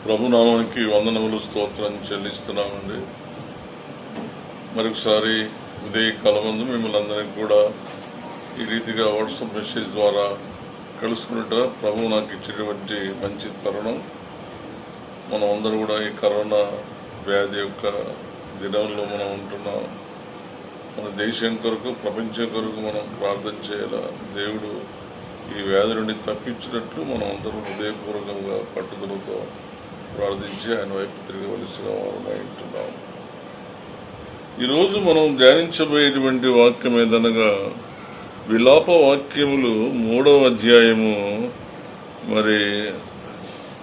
ప్రభునామానికి వందనములు స్తోత్రం చెల్లిస్తున్నామండి. మరొకసారి ఉదయకాలమందు మిమ్మల్ని అందరికీ కూడా ఈ రీతిగా వాట్సాప్ మెసేజ్ ద్వారా కలుసుకున్నట్టు ప్రభు నాకు ఇచ్చినటువంటి మంచి తరుణం. మనం అందరూ కూడా ఈ కరోనా వ్యాధి యొక్క దినంలో మనం ఉంటున్నాం. మన దేశం కొరకు, ప్రపంచం కొరకు మనం ప్రార్థన చేయాల. దేవుడు ఈ వ్యాధి నుండి తప్పించినట్లు మనం అందరం హృదయపూర్వకంగా పట్టుదలతో ప్రార్థించి ఆయన వైపు తిరగవలసిన వారమై ఉంటున్నాం. ఈరోజు మనం ధ్యానించబోయేటువంటి వాక్యం ఏదనగా విలాప వాక్యములు 3వ అధ్యాయము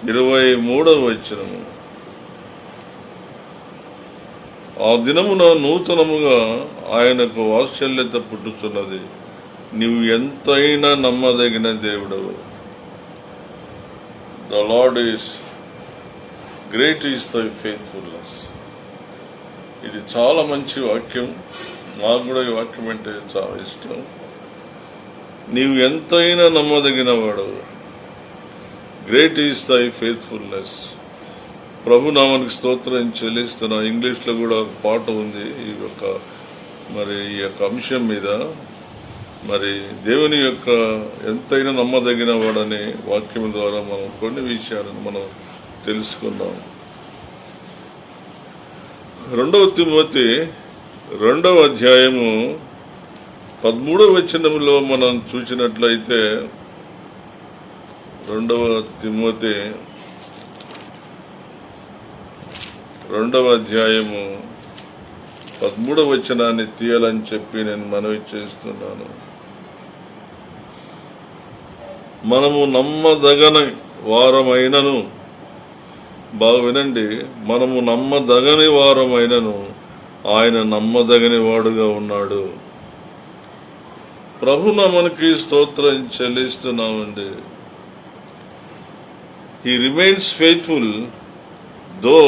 23వ వచనము. ఆ దినమున నూతనముగా ఆయనకు వాత్సల్యత పుట్టుచున్నది, నీవు ఎంతైనా నమ్మదగిన దేవుడవు. The lord is great is thy faithfulness. ఇది చాలా మంచి వాక్యం. నాకు కూడా ఈ వాక్యం అంటే చాలా ఇష్టం. నీవు ఎంతైనా నమ్మదగిన వాడవు. Great is thy faithfulness. ప్రభు నామానికి స్తోత్రం చెల్లిస్తున్నా. ఇంగ్లీష్లో కూడా ఒక పాట ఉంది ఈ యొక్క అంశం మీద. దేవుని యొక్క ఎంతైనా నమ్మదగిన వాడనే వాక్యం ద్వారా మనం కొన్ని విషయాలను మనం తెలుసుకుందాం. 2వ తిమోతి 2వ అధ్యాయము 13వ వచనంలో మనం చూసినట్లయితే 2వ తిమోతి 2వ అధ్యాయము 13వ వచనాన్ని తీయాలని చెప్పి నేను మనవి చేస్తున్నాను. మనము నమ్మదగని వారమైనను, బాగా వినండి, మనము నమ్మదగని వారమైనను ఆయన నమ్మదగని వాడుగా ఉన్నాడు. ప్రభు నామానికి స్తోత్రం చెల్లిస్తున్నామండి. He remains faithful though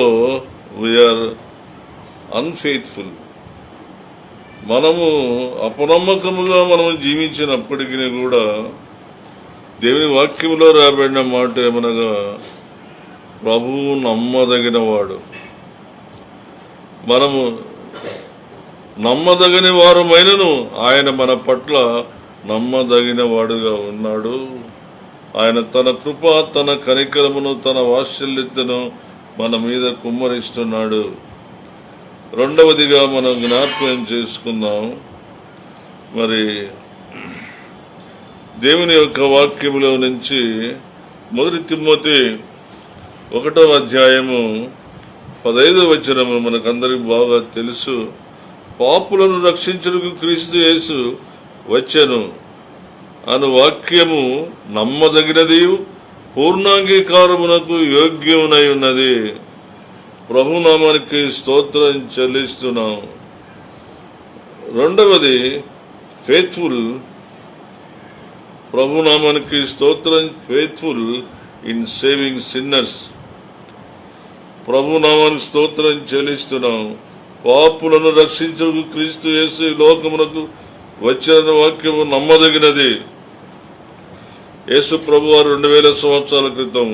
we are unfaithful. మనము అపనమ్మకముగా మనము జీవించినప్పటికీ కూడా దేవుని వాక్యంలో రాబడిన మాట ఏమనగా ప్రభువు నమ్మదగిన వాడు. మనము నమ్మదగిన వారమైనను ఆయన మన పట్ల నమ్మదగిన వాడుగా ఉన్నాడు. ఆయన తన కృప, తన కనికరమును, తన వాత్సల్యతను మన మీద కుమ్మరిస్తున్నాడు. రెండవదిగా మనం జ్ఞాపకం చేసుకుందాం. దేవుని యొక్క వాక్యములో నుంచి 1 తిమోతి 1వ అధ్యాయము 15వ వచనము మనకందరికి బాగా తెలుసు. పాపులను రక్షించుటకు క్రీస్తు యేసు వచ్చెను అను వాక్యము నమ్మదగినది, పూర్ణాంగీకారమునకు యోగ్యమునై ఉన్నది. ప్రభునామానికి స్తోత్రం చెల్లిస్తున్నాం. రెండవది ఫెయిత్ఫుల్. ప్రభునామానికి స్తోత్రం. Faithful in saving sinners. ప్రభునామానికి స్తోత్రం చెల్లిస్తున్నాం. పాపులను రక్షించుటకు క్రీస్తు యేసు లోకమునకు వచ్చిన వాక్యము నమ్మదగినది. యేసు ప్రభువారు 2000 సంవత్సరాల క్రితం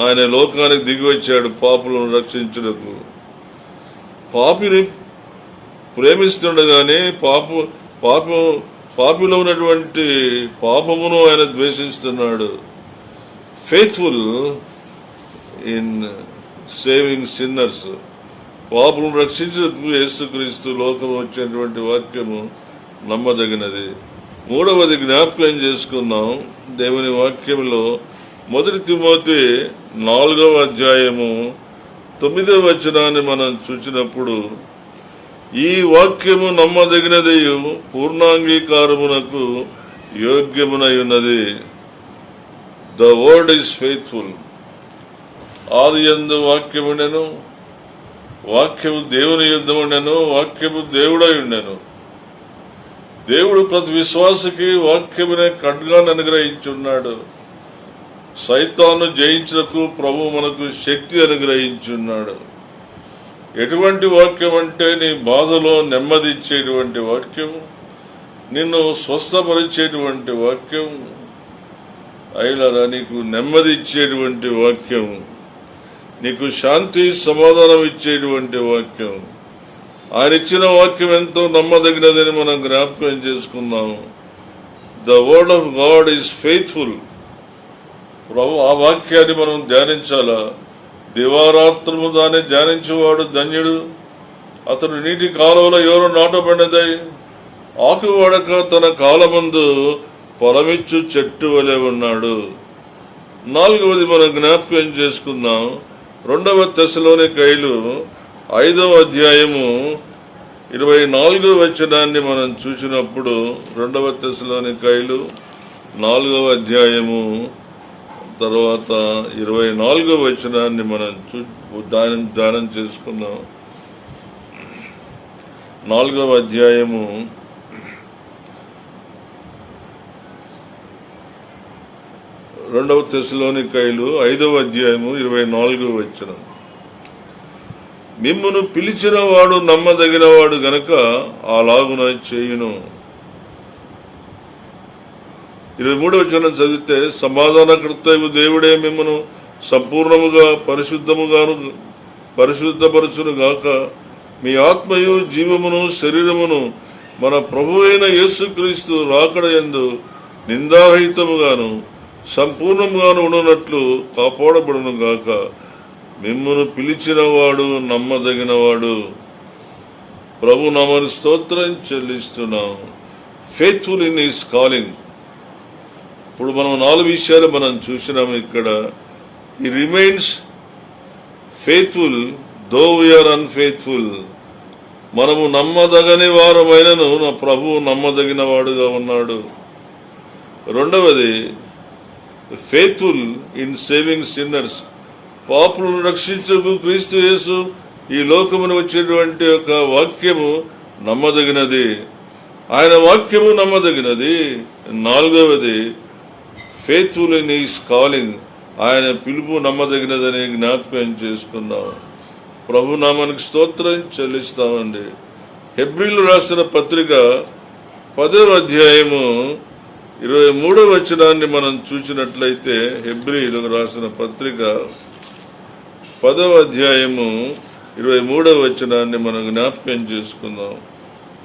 ఆయన లోకానికి దిగి వచ్చాడు పాపులను రక్షించుటకు. పాపిని ప్రేమిస్తుండగానే పాపిలో ఉన్నటువంటి పాపమును ఆయన ద్వేషిస్తున్నాడు. Faithful in saving sinners. పాపులను రక్షించుటకు యేసుక్రీస్తు లోకం వచ్చినటువంటి వాక్యము నమ్మదగినది. మూడవది జ్ఞాపకం చేసుకుందాం. దేవుని వాక్యంలో 1 తిమోతి 4వ అధ్యాయము 9వ వచనాన్ని మనం చూసినప్పుడు, ఈ వాక్యము నమ్మదగినదియు పూర్ణాంగీకారమునకు యోగ్యమునై ఉన్నది. The word is faithful. ఆదియందు వాక్యముండెను, వాక్యము దేవుని యుద్ధముండెను, వాక్యము దేవుడై ఉండెను. దేవుడు ప్రతి విశ్వాసకి వాక్యమునే ఖడ్గాన్ని అనుగ్రహించున్నాడు. సైతాను జయించుటకు ప్రభు మనకు శక్తి అనుగ్రహించున్నాడు. ఎటువంటి వాక్యం అంటే నీ బాధలో నెమ్మది ఇచ్చేటువంటి వాక్యం, నిన్ను స్వస్థపరిచేటువంటి వాక్యం, అయినా నీకు నెమ్మది ఇచ్చేటువంటి వాక్యం నీకు శాంతి సమాధానం ఇచ్చేటువంటి వాక్యం. ఆయన ఇచ్చిన వాక్యం ఎంతో నమ్మదగినదని మనం జ్ఞాపకం చేసుకున్నాము. The word of God is faithful. ప్రభు ఆ వాక్యాన్ని మనం ధ్యానించాలా. దివారాత్రము దాన్ని ధ్యానించేవాడు ధన్యుడు. అతడు నీటి కాలువలో ఎవరు నాటబడినదై ఆకువాడక తన కాలమందు పొలమిచ్చు చెట్టు వలె ఉన్నాడు. 4వది మనం జ్ఞాపకం చేసుకుందాం. 2వ తెస్సలోనికైలు 5వ అధ్యాయము 24వ వచనాన్ని మనం చూసినప్పుడు, 2వ తెస్సలోనికైలు 4వ అధ్యాయము తర్వాత 24వ వచనాన్ని మనం ధ్యానం చేసుకుందాం. 4వ అధ్యాయము 2వ తెస్సలోనికైలు 5వ అధ్యాయము 24వ వచనం. మిమ్మును పిలిచిన వాడు నమ్మదగిన వాడు గనక అలాగున చేయును. 23వ వచనం చదివితే, సమాధానకర్తయగు దేవుడే మిమ్మును సంపూర్ణముగా పరిశుద్ధపరచును గాక. మీ ఆత్మయు జీవమును శరీరమును మన ప్రభువైన యేసుక్రీస్తు రాకడయందు నిందారహితముగాను సంపూర్ణముగాను ఉండునట్లు కాపాడబడును గాక. మిమ్మును పిలిచిన వాడు నమ్మదగినవాడు. ప్రభు నామమున స్తోత్రం చెల్లిస్తున్నాం. Faithful in his calling. ఇప్పుడు మనం 4 విషయాలు మనం చూసినాము ఇక్కడ. హి remains faithful though we are unfaithful. మనము నమ్మదగని వారమైనను నా ప్రభువు నమ్మదగిన వాడుగా ఉన్నాడు. 2వది ఫెయిత్ఫుల్ ఇన్ సేవింగ్ సిన్నర్స్. పాపులను రక్షించుకు క్రీస్తు యేసు ఈ లోకమును వచ్చేటువంటి ఒక వాక్యము నమ్మదగినది. ఆయన వాక్యము నమ్మదగినది. 4వది ఫెయిత్ఫుల్ ఇన్ హిస్ కాలింగ్. ఆయన పిలుపు నమ్మదగినదని జ్ఞాపకం చేసుకుందాం. ప్రభు నామానికి స్తోత్రం చెల్లిస్తామండి. హెబ్రీలు రాసిన పత్రిక 10వ అధ్యాయము 23వ వచనాన్ని మనం చూసినట్లయితే, హెబ్రీలకు రాసిన పత్రిక 10వ అధ్యాయము 23వ వచనాన్ని మనం జ్ఞాపకం చేసుకుందాం.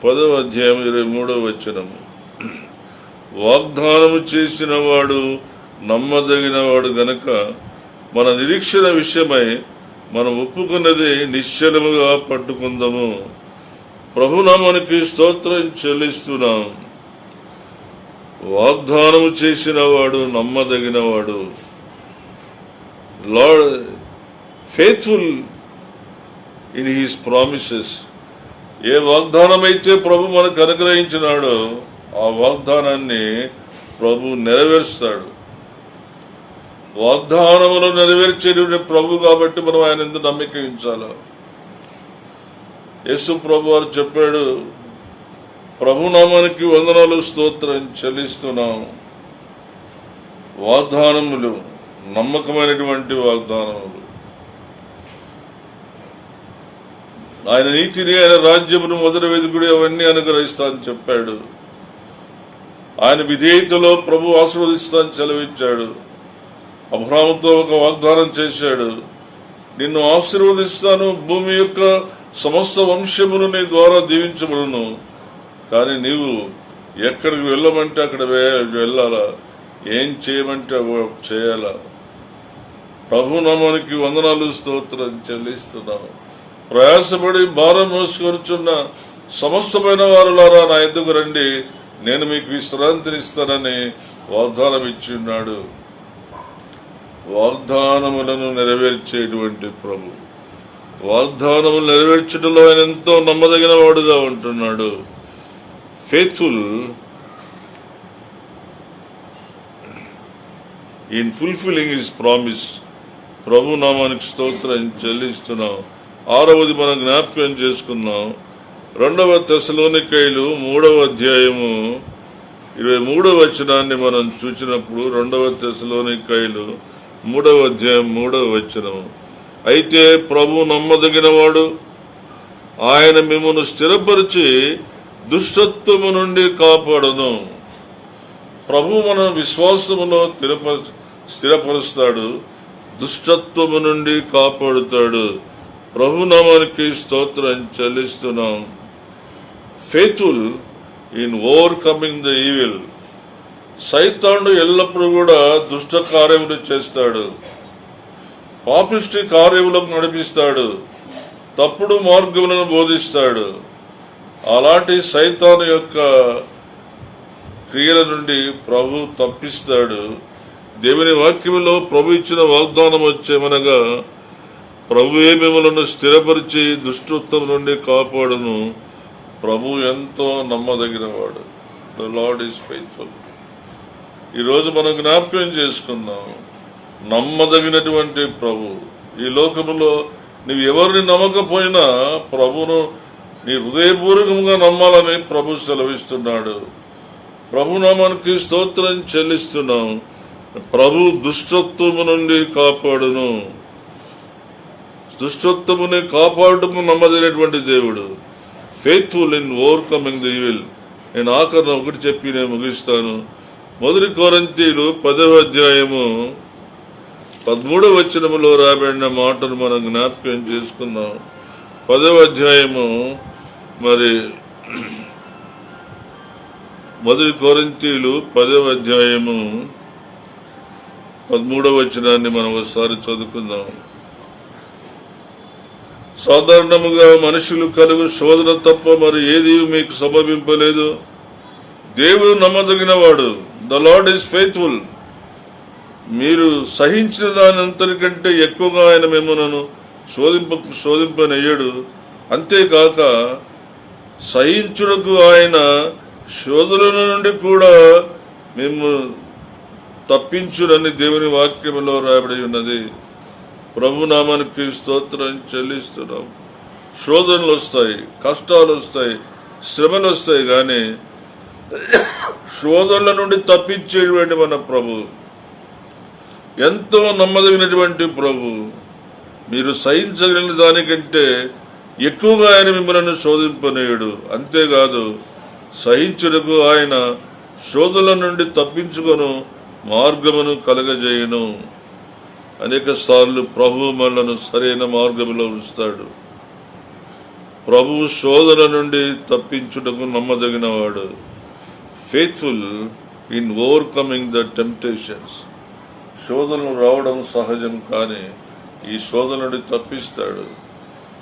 10వ అధ్యాయం 23వ వచనము. వాగ్దానము చేసిన వాడు నమ్మదగిన వాడు గనక మన నిరీక్షణ విషయమై మనం ఒప్పుకున్నది నిశ్చలముగా పట్టుకుందాము. ప్రభునామానికి స్తోత్రం చెల్లిస్తున్నాం. వాగ్దానము చేసిన వాడు నమ్మదగిన వాడు. Lord faithful in his promises. ఏ వాగ్దానమైతే ప్రభు మనకు అనుగ్రహించినాడో ఆ వాగ్దానాన్ని ప్రభు నెరవేరుస్తాడు. వాగ్దానమును నెరవేర్చేటువంటి ప్రభు కాబట్టి మనం ఆయన ఎందుకు నమ్మిక ఉంచాలి. యేసు ప్రభు వారు చెప్పాడు, ప్రభునామానికి వందనాలు స్తోత్రం చెల్లిస్తున్నాం. వాగ్దానములు నమ్మకమైనటువంటి వాగ్దానములు. ఆయన నీతిని, ఆయన రాజ్యమును, మొదటి వెదుకుడు అవన్నీ అనుగ్రహిస్తా అని చెప్పాడు. ఆయన విధేయతలో ప్రభు ఆశీర్వదిస్తానని సెలవిచ్చాడు. అబ్రహాముతో ఒక వాగ్దానం చేశాడు, నిన్ను ఆశీర్వదిస్తాను, భూమి యొక్క సమస్త వంశమును నీ ద్వారా దీవించబడును, కానీ నీవు ఎక్కడికి వెళ్ళమంటే అక్కడ వెళ్ళాలా, ఏం చేయమంటే చేయాలా. ప్రభు నామానికి వందనాలు స్తోత్రం చెల్లిస్తున్నాము. ప్రయాసపడి భారం మోసుకొనుచున్న సమస్తమైన వారులారా నా ఎద్దుకు రండి, నేను మీకు విశ్రాంతినిస్తానని వాగ్దానం ఇచ్చి ఉన్నాడు. వాగ్దానములను నెరవేర్చేటువంటి ప్రభు. వాగ్దానములు నెరవేర్చడంలో ఆయన ఎంతో నమ్మదగిన వాడుగా ఉంటున్నాడు. Faithful in fulfilling his promise. ప్రభు నామానికి స్తోత్రం చెల్లిస్తున్నాం. 6వది మనం జ్ఞాపకం చేసుకున్నాం. 2వ తెస్సలోనికైలు 3వ అధ్యాయము 23వ వచనాన్ని మనం చూసినప్పుడు, 2వ తెస్సలోనికైలు 3వ అధ్యాయం 3వ వచనము. అయితే ప్రభు నమ్మదగినవాడు, ఆయన మిమ్మల్ని స్థిరపరిచి దుష్టత్వము నుండి కాపాడును. ప్రభు మన విశ్వాసమును స్థిరపరుస్తాడు, దుష్టత్వము నుండి కాపాడుతాడు. ప్రభునామానికి స్తోత్రం చెల్లిస్తున్నాం. Faithful in overcoming the evil. సైతానుడు ఎల్లప్పుడూ కూడా దుష్ట కార్యములు చేస్తాడు, పాపిష్టి కార్యములకు నడిపిస్తాడు, తప్పుడు మార్గములను బోధిస్తాడు. అలాంటి సైతాను యొక్క క్రియల నుండి ప్రభు తప్పిస్తాడు. దేవుని వాక్యములో ప్రభు ఇచ్చిన వాగ్దానం వచ్చేమనగా, ప్రభువే మిమ్మలను స్థిరపరిచి దుష్టత్వం నుండి కాపాడును. ప్రభు ఎంతో నమ్మదగినవాడు. The lord is faithful. ఈరోజు మనం జ్ఞాపకం చేసుకుందాం, నమ్మదగినటువంటి ప్రభు. ఈ లోకములో నీవు ఎవరిని నమ్మకపోయినా ప్రభును నీ హృదయపూర్వకంగా నమ్మాలని ప్రభు సెలవిస్తున్నాడు. ప్రభు నామానికి స్తోత్రం చెల్లిస్తున్నాం. ప్రభు దుష్టత్వము నుండి కాపాడును. దుష్టత్వముని కాపాడుటకు నమ్మదగినటువంటి దేవుడు. Faithful in overcoming the evil. నేను ఆఖరణ ఒకటి చెప్పి నేను ముగిస్తాను. 1 కొరింథీయులు 10వ అధ్యాయము 13వ వచనములో రాబడిన మాటను మనం జ్ఞాపకం చేసుకున్నాం. 10వ అధ్యాయము 1 కొరింథీయులు 10వ అధ్యాయము 13వ వచనాన్ని మనం ఒకసారి చదువుకుందాం. సాధారణముగా మనుషులు కలుగు శోధన తప్ప మరి ఏది మీకు సంభవింపలేదు. దేవుడు నమ్మదగినవాడు. The lord is faithful. మీరు సహించిన దాని అంతటికంటే ఎక్కువగా ఆయన మిమ్మల్ని శోధింపనయ్యడు. అంతేకాక సహించుటకు ఆయన శోధనల నుండి కూడా మేము తప్పించునని దేవుని వాక్యములో రాయబడి ఉన్నది. ప్రభునామానికి స్తోత్రం చెల్లిస్తున్నాం. శోధనలు వస్తాయి, కష్టాలు వస్తాయి, శ్రమలు వస్తాయి, కానీ శోధనల నుండి తప్పించేటువంటి మన ప్రభు ఎంతో నమ్మదగినటువంటి ప్రభు. మీరు సహించగలిగిన దానికంటే ఎక్కువగా ఆయన మిమ్మల్ని శోధింపనేయుడు. అంతేకాదు, సహించుటకు ఆయన శోధనల నుండి తప్పించుకొను మార్గమును కలగజేయును. అనేక సార్లు ప్రభు మనలను సరైన మార్గంలో ఉంచుతాడు. ప్రభు శోధన నుండి తప్పించుటకు నమ్మదగినవాడు. Faithful in overcoming the temptations. శోధనలు రావడం సహజం, కానీ ఈ శోధన నుండి తప్పిస్తాడు.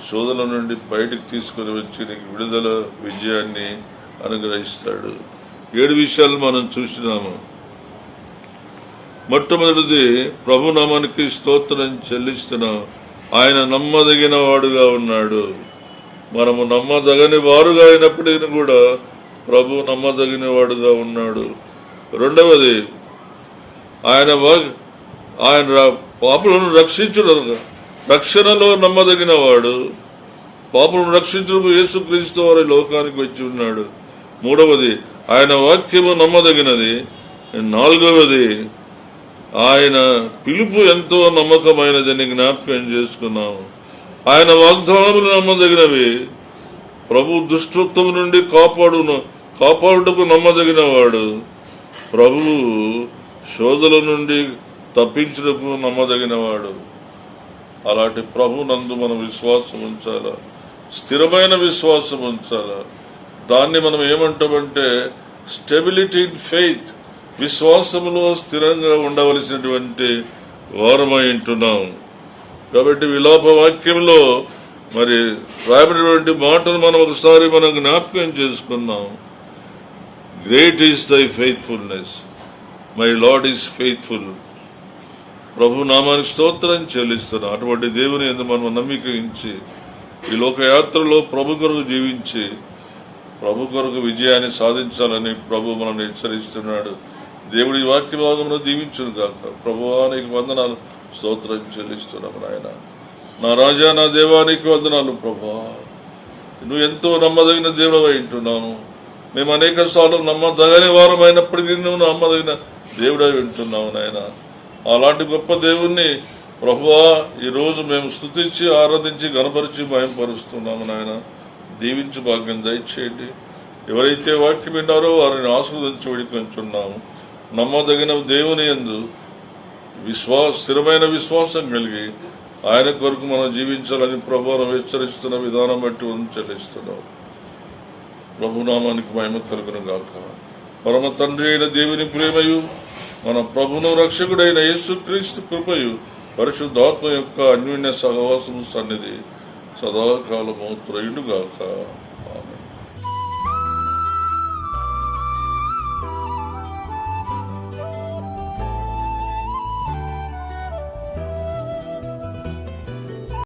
శోధన నుండి బయటకు తీసుకుని వచ్చి నీకు విడుదల, విజయాన్ని అనుగ్రహిస్తాడు. 7 విషయాలు మనం చూసినాము. మొట్టమొదటిది, ప్రభునామానికి స్తోత్రం చెల్లిస్తున్నాం. ఆయన నమ్మదగిన వాడుగా ఉన్నాడు. మనము నమ్మదగని వారుగా అయినప్పటికీ కూడా ప్రభు నమ్మదగిన వాడుగా ఉన్నాడు. రెండవది, ఆయన పాపులను రక్షణలో నమ్మదగిన వాడు. పాపులను రక్షించుటకు యేసుక్రీస్తు వారి లోకానికి వచ్చి ఉన్నాడు. మూడవది, ఆయన వాక్యము నమ్మదగినది. నాలుగవది, ఆయన పిలుపు ఎంతో నమ్మకమైనదని జ్ఞాపకం చేసుకున్నాము. ఆయన వాగ్దానములు నమ్మదగినవి. ప్రభు దుష్టత్వం నుండి కాపాడుటకు నమ్మదగిన వాడు. ప్రభువు శోధల నుండి తప్పించుటకు నమ్మదగిన వాడు. అలాంటి ప్రభు నందు మనం విశ్వాసం ఉంచాలా, స్థిరమైన విశ్వాసం ఉంచాలా. దాన్ని మనం ఏమంటామంటే స్టెబిలిటీ ఇన్ ఫెయిత్. విశ్వాసములో స్థిరంగా ఉండవలసినటువంటి వారమై ఉంటున్నాం. కాబట్టి విలాప వాక్యంలో రాయబడినటువంటి మాటలు మనం ఒకసారి జ్ఞాపకం చేసుకున్నాం. Great is thy faithfulness, my Lord is faithful. ప్రభు నామానికి స్తోత్రం చెల్లిస్తున్నాం. అటువంటి దేవుని యందు మనం నమ్మిక ఉంచి ఈ లోకయాత్రలో ప్రభు కొరకు జీవించి ప్రభు కొరకు విజయాన్ని సాధించాలని ప్రభు మనల్ని హెచ్చరిస్తున్నాడు. దేవుడి వాక్య భాగంలో దీవించును గాక. ప్రభువానికి వందనాలు, స్తోత్రం చెల్లిస్తున్నాము నాయన. నా రాజా, నా దేవానికి వందనాలు. ప్రభువా, నువ్వు ఎంతో నమ్మదగిన దేవుడు వింటున్నాను. మేము అనేక సార్లు నమ్మదగని వారం అయినప్పటికీ నువ్వు నమ్మదగిన దేవుడై వింటున్నావు నాయన. అలాంటి గొప్ప దేవుణ్ణి ప్రభువా ఈరోజు మేము స్తుతించి, ఆరాధించి, గణపరిచి మహిమపరుస్తున్నాము నాయన. దీవించి భాగ్యం దయచేయండి. ఎవరైతే వాక్యం విన్నారో వారిని ఆశీర్వదించి వేడుకొంచున్నాము. నమ్మదగిన దేవుని యందు స్థిరమైన విశ్వాసం కలిగి ఆయన కొరకు మనం జీవించాలని ప్రభువును హెచ్చరిస్తున్న విధానం బట్టి చెల్లిస్తున్నాం. ప్రభునామానికి మహిమ కలుగును గాక. పరమ తండ్రి అయిన దేవుని ప్రేమయు మన ప్రభును రక్షకుడైన యేసుక్రీస్తు కృపయు పరిశుద్ధాత్మ యొక్క అన్యోన్య సహవాసము సన్నిధి సదాకాలము త్రయుడుగాక.